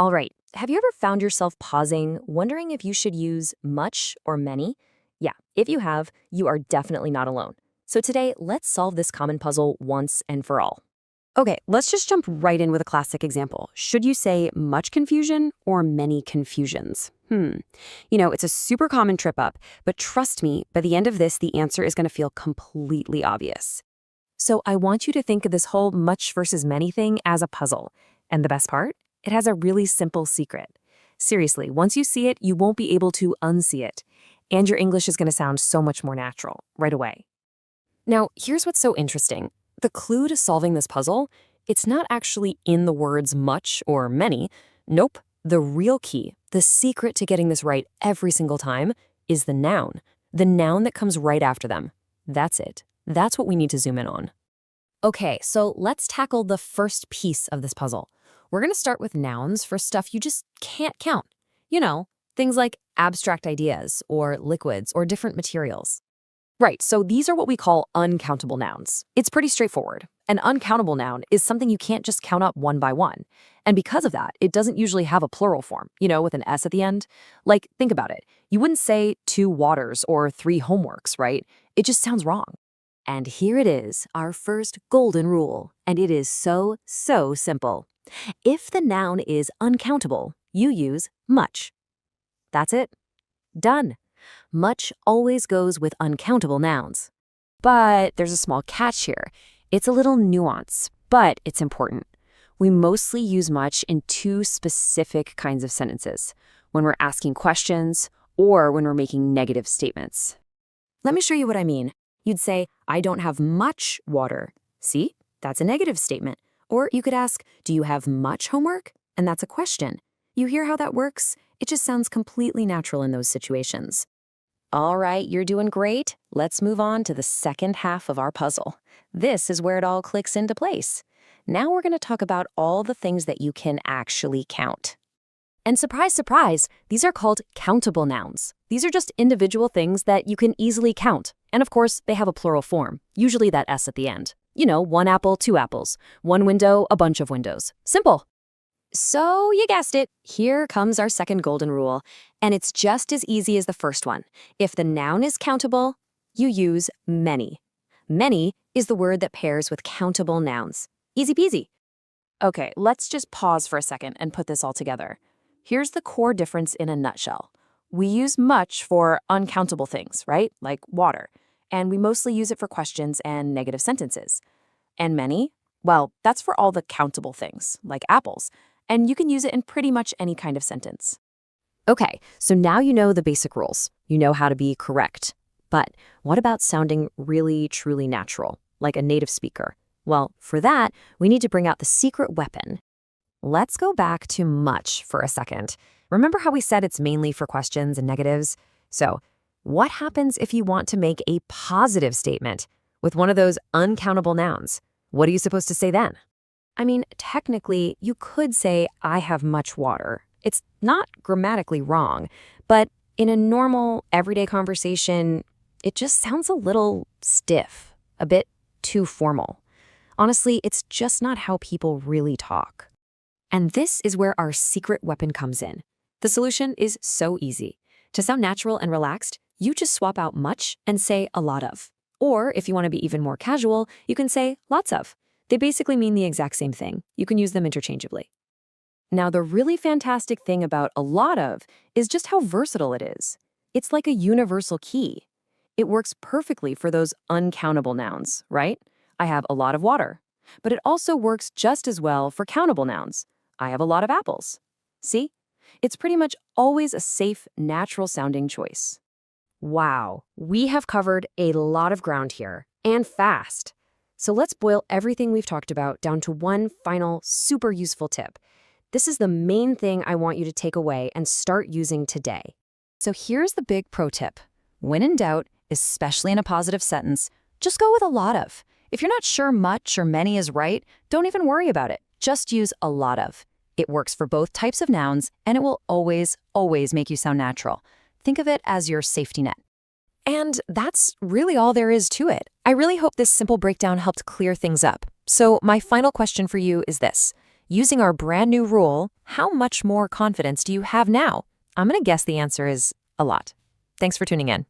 All right, have you ever found yourself pausing, wondering if you should use much or many? Yeah, if you have, you are definitely not alone. So today, let's solve this common puzzle once and for all. Okay, let's just jump right in with a classic example. Should you say much confusion or many confusions? It's a super common trip up, but trust me, by the end of this, the answer is going to feel completely obvious. So I want you to think of this whole much versus many thing as a puzzle. And the best part? It has a really simple secret. Seriously, once you see it, you won't be able to unsee it. And your English is going to sound so much more natural right away. Now, here's what's so interesting. The clue to solving this puzzle, it's not actually in the words much or many. Nope. The real key, the secret to getting this right every single time, is the noun that comes right after them. That's it. That's what we need to zoom in on. Okay, so let's tackle the first piece of this puzzle. We're going to start with nouns for stuff you just can't count. Things like abstract ideas or liquids or different materials. Right, so these are what we call uncountable nouns. It's pretty straightforward. An uncountable noun is something you can't just count up one by one. And because of that, it doesn't usually have a plural form, with an S at the end. Like, think about it. You wouldn't say 2 waters or 3 homeworks, right? It just sounds wrong. And here it is, our first golden rule. And it is so simple. If the noun is uncountable, you use much. That's it. Done. Much always goes with uncountable nouns. But there's a small catch here. It's a little nuance, but it's important. We mostly use much in 2 specific kinds of sentences, when we're asking questions or when we're making negative statements. Let me show you what I mean. You'd say, I don't have much water. See? That's a negative statement. Or you could ask, do you have much homework? And that's a question. You hear how that works? It just sounds completely natural in those situations. All right, you're doing great. Let's move on to the second half of our puzzle. This is where it all clicks into place. Now we're going to talk about all the things that you can actually count. And surprise, surprise, these are called countable nouns. These are just individual things that you can easily count. And of course, they have a plural form, usually that S at the end. 1 apple, 2 apples. 1 window, a bunch of windows. Simple. So you guessed it, here comes our second golden rule, and it's just as easy as the first one. If the noun is countable, you use many. Many is the word that pairs with countable nouns. Easy peasy. Okay, let's just pause for a second and put this all together. Here's the core difference in a nutshell. We use much for uncountable things, right? Like water. And we mostly use it for questions and negative sentences. And many? Well, that's for all the countable things, like apples. And you can use it in pretty much any kind of sentence. Okay, so now you know the basic rules. You know how to be correct. But what about sounding really, truly natural, like a native speaker? Well, for that, we need to bring out the secret weapon. Let's go back to much for a second. Remember how we said it's mainly for questions and negatives? So, what happens if you want to make a positive statement with one of those uncountable nouns? What are you supposed to say then? I mean, technically, you could say, I have much water. It's not grammatically wrong, but in a normal, everyday conversation, it just sounds a little stiff, a bit too formal. Honestly, it's just not how people really talk. And this is where our secret weapon comes in. The solution is so easy. To sound natural and relaxed, you just swap out much and say a lot of. Or if you want to be even more casual, you can say lots of. They basically mean the exact same thing. You can use them interchangeably. Now, the really fantastic thing about a lot of is just how versatile it is. It's like a universal key. It works perfectly for those uncountable nouns, right? I have a lot of water. But it also works just as well for countable nouns. I have a lot of apples. See? It's pretty much always a safe, natural-sounding choice. Wow, we have covered a lot of ground here, and fast. So let's boil everything we've talked about down to one final, super useful tip. This is the main thing I want you to take away and start using today. So here's the big pro tip. When in doubt, especially in a positive sentence, just go with a lot of. If you're not sure much or many is right, don't even worry about it. Just use a lot of. It works for both types of nouns, and it will always make you sound natural. Think of it as your safety net. And that's really all there is to it. I really hope this simple breakdown helped clear things up. So my final question for you is this. Using our brand new rule, how much more confidence do you have now? I'm going to guess the answer is a lot. Thanks for tuning in.